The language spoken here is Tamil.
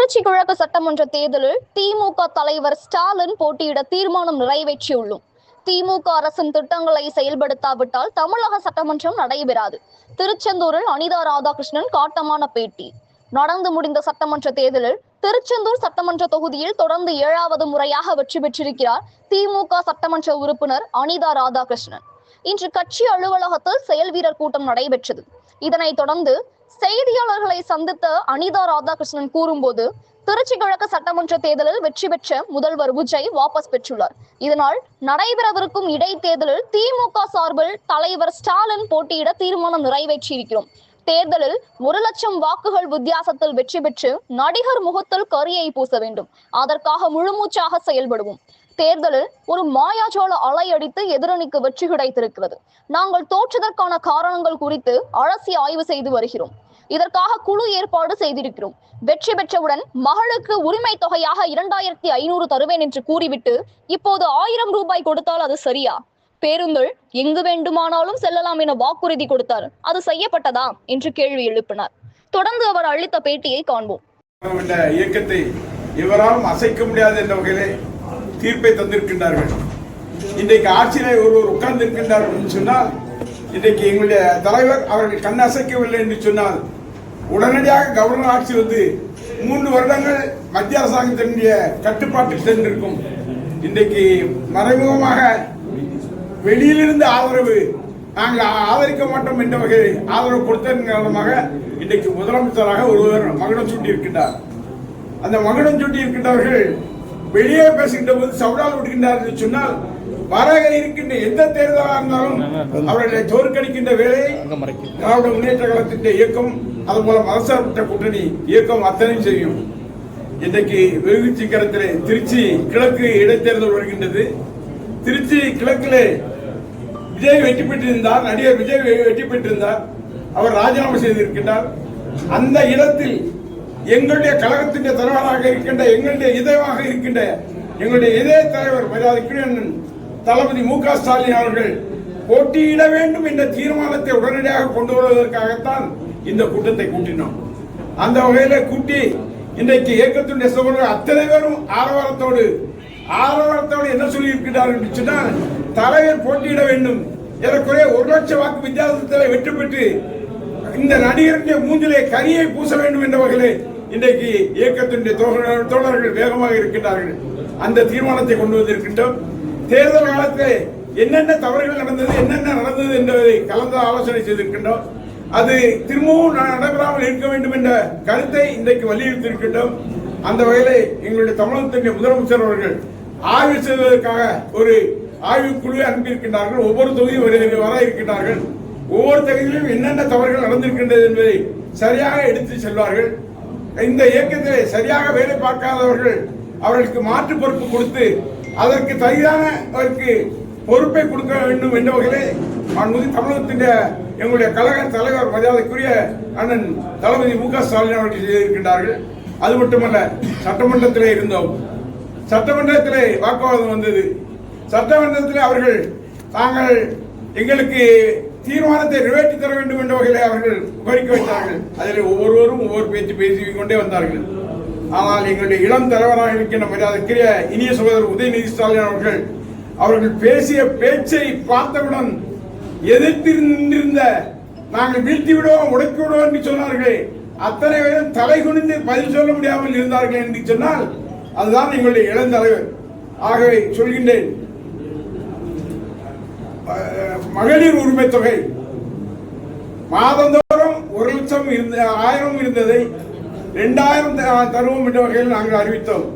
திருச்சி கிழக்கு சட்டமன்ற தேர்தலில் திமுக தலைவர் ஸ்டாலின் போட்டியிட தீர்மானம் நிறைவேற்றியுள்ளோம். திமுக அரசின் திட்டங்களை செயல்படுத்தாவிட்டால் தமிழக சட்டமன்றம் நடைபெறாது. திருச்செந்தூரில் அனிதா ராதாகிருஷ்ணன் காட்டமான பேட்டி. நடந்து முடிந்த சட்டமன்ற தேர்தலில் திருச்செந்தூர் சட்டமன்ற தொகுதியில் தொடர்ந்து 7வது முறையாக வெற்றி பெற்றிருக்கிறார் திமுக சட்டமன்ற உறுப்பினர் அனிதா ராதாகிருஷ்ணன். இன்று கட்சி அலுவலகத்தில் செயல் வீரர் கூட்டம் நடைபெற்றது. இதனைத் தொடர்ந்து செய்தியாளர்களை சந்தித்த அனிதா ராதாகிருஷ்ணன் கூறும்போது, திருச்சி கிழக்கு சட்டமன்ற தேர்தலில் வெற்றி பெற்ற முதல்வர் விஜய் வாபஸ் பெற்றுள்ளார். இதனால் நடைபெறவிருக்கும் இடைத்தேர்தலில் திமுக சார்பில் தலைவர் ஸ்டாலின் போட்டியிட தீர்மானம் நிறைவேற்றியிருக்கிறோம். தேர்தலில் 1 லட்சம் வாக்குகள் வித்தியாசத்தில் வெற்றி பெற்று நடிகர் முகத்தில் கரியை பூச வேண்டும். அதற்காக முழுமூச்சாக செயல்படுவோம். தேர்தலில் ஒரு மாயாஜால அலையடித்து எதிரணிக்கு வெற்றி கிடைத்திருக்கிறது. நாங்கள் தோற்றதற்கான காரணங்கள் குறித்து அலசி ஆய்வு செய்து வருகிறோம். இதற்காக குழு ஏற்பாடு செய்திருக்கிறோம். வெற்றி பெற்றவுடன் மகளுக்கு உரிமை தொகையாக 2500 தருவேன் என்று கூறிவிட்டு இப்போது 1000 ரூபாய் கொடுத்தால் அது சரியா? பேருந்தில் எங்கு வேண்டுமானாலும் செல்லலாம் என வாக்குறுதி கொடுத்தார். அது செய்யப்பட்டதா என்று கேள்வி எழுப்பினார். தொடர்ந்து அவர் அளித்த பேட்டியை காண்போம். இயக்கத்தை எவராலும் அசைக்க முடியாது என்ற வகையிலே தீர்ப்பை தந்திருக்கின்றார்கள். இன்றைக்கு ஆட்சியிலே ஒருவர் உட்கார்ந்து இருக்கின்றார்கள் என்று சொன்னால், இன்றைக்கு எங்களுடைய தலைவர் அவர்கள் கண் அசைக்கவில்லை என்று சொன்னால், உடனடியாக கவர்னர் ஆட்சி வந்து 3 வருடங்கள் மத்திய அரசாங்கத்தினுடைய கட்டுப்பாட்டில் சென்றிருக்கும். இன்றைக்கு மறைமுகமாக வெளியிலிருந்து ஆதரவு நாங்கள் ஆதரிக்க மாட்டோம் என்ற வகையில் ஆதரவு கொடுத்ததன் காரணமாக இன்றைக்கு முதலமைச்சராக ஒருவர் மகுடம் சூட்டி இருக்கின்றார். அந்த மகுடம் சூட்டி இருக்கின்றவர்கள் வெளியே பேசுகின்ற போது சவுடால் விடுகின்றார் என்று சொன்னால், வர இருக்கின்ற எந்த தேர்தலாக இருந்தாலும் அவர்களை தோற்கடிக்கின்ற வேலையை திராவிட முன்னேற்ற கழகத்தின் இயக்கம், அதுபோல மதசார்பற்ற கூட்டணி இயக்கம் அத்தனையும் செய்யும். இன்றைக்கு வெகு சீக்கிரத்திலே திருச்சி கிழக்கு இடைத்தேர்தல் வருகின்றது. திருச்சி கிழக்கிலே விஜய் வெற்றி பெற்றிருந்தார், நடிகர் விஜய் வெற்றி பெற்றிருந்தார். அவர் ராஜினாமா செய்திருக்கின்றார். அந்த இடத்தில் எங்களுடைய கழகத்தின் தலைவராக இருக்கின்ற, எங்களுடைய இதயமாக இருக்கின்ற எங்களுடைய இதய தலைவர் மரியாதைக்குரிய தளபதி மு.க. ஸ்டாலின் அவர்கள் போட்டியிட வேண்டும் என்ற தீர்மானத்தை உடனடியாக கொண்டு வருவதற்காகத்தான் இந்த கூட்டத்தை கூட்டினோம். அந்த வகையில கூட்டி இன்றைக்கு இயக்கத்தினுடைய சகோதரர்கள் அத்தனை பேரும் ஆரவாரத்தோடு என்ன சொல்லி இருக்கிறார்கள் என்று சொன்னால், தலைவர் போட்டியிட வேண்டும், ஏறக்குறைய 1 லட்சம் வாக்கு வித்தியாசத்தில் வெற்றி பெற்று இந்த நடிகருடைய மூஞ்சிலே கரியை பூச வேண்டும் என்ற வகையிலே இன்றைக்கு இயக்கத்தினுடைய தோழர்கள் வேகமாக இருக்கின்றார்கள். அந்த தீர்மானத்தை கொண்டு வந்திருக்கின்றோம். தேர்தல் காலத்தில் என்னென்ன தவறுகள் நடந்தது, என்னென்ன நடந்தது என்பதை கலந்து ஆலோசனை செய்திருக்கின்றோம். அது திரும்பவும் நடைபெறாமல் இருக்க வேண்டும் என்ற கருத்தை இன்றைக்கு வலியுறுத்தியிருக்கின்றோம். அந்த வகையிலே எங்களுடைய தமிழகத்தினுடைய முதலமைச்சர் அவர்கள் ஆய்வு செய்வதற்காக ஒரு ஆய்வுக்குழுவை அனுப்பியிருக்கின்றார்கள். ஒவ்வொரு தொகுதியும் வர இருக்கின்றார்கள். ஒவ்வொரு தொகுதியிலும் என்னென்ன தவறுகள் நடந்திருக்கின்றது என்பதை சரியாக எடுத்து செல்வார்கள். இந்த இயக்கத்திலே சரியாக வேலை பார்க்காதவர்கள் அவர்களுக்கு மாற்று பொறுப்பு கொடுத்து அதற்கு தகுதியான பொறுப்பை கொடுக்க வேண்டும் என்ற வகையிலே தமிழகத்தின் எங்களுடைய கழக தலைவர் மரியாதைக்குரிய அண்ணன் தளபதி மு.க. ஸ்டாலின் அவர்கள் செய்திருக்கின்றார்கள். அது மட்டுமல்ல, சட்டமன்றத்திலே இருந்தோம். சட்டமன்றத்திலே வாக்குவாதம் வந்தது. சட்டமன்றத்திலே அவர்கள் தாங்கள் எங்களுக்கு தீர்மானத்தை நிறைவேற்றி தர வேண்டும் என்ற வகையில் அவர்கள் கோரிக்கை வைத்தார்கள். அதில் ஒவ்வொருவரும் ஒவ்வொரு பேசிக் கொண்டே வந்தார்கள். ஆனால் எங்களுடைய இளம் தலைவராக இருக்கின்ற மரியாதைக்குரிய இனிய சகோதரர் உதயநிதி ஸ்டாலின் அவர்கள் பேசிய பேச்சை பார்த்தவுடன் எதிர்த்து நின்றிருந்த, நாங்கள் வீழ்த்தி விடுவோம், உடைத்து விடுவோம் என்று சொன்னார்களே, அத்தனை பேரும் தலை குனிந்து பதில் சொல்ல முடியாமல் இருந்தார்கள் என்று சொன்னால் அதுதான் எங்களுடைய இளம் தலைவர். ஆகவே சொல்கின்றேன், மகளிர் உரிமை தொகை மாதந்தோறும் 1 லட்சம் 1000 இருந்ததை 2000 தருவோம் என்ற வகையில் நாங்கள் அறிவித்தோம்.